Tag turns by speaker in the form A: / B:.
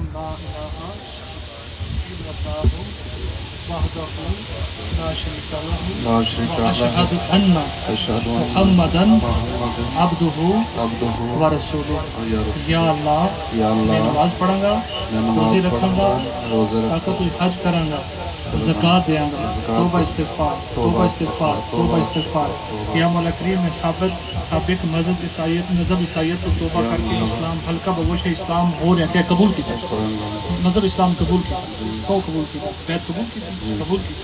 A: لا الہ الا اللہ وحدہ لا شریک لہ واشہد ان محمدا عبدہ ورسولہ۔ یا اللہ میں نماز پڑھوں گا، روزے رکھوں گا، طاقت حج کروں گا، زکوٰۃ دیاں گا، توبہ استغفار توبہ استغفار توبہ استغفار۔ یا مولا کریم میں سابق مذہب عیسائیت کو توبہ کر کے اسلام ہلکا بگوش اسلام ہو رہا کہ قبول کیا مذہب اسلام قبول کیا، کو قبول کیا، بیت قبول کی قبول کی۔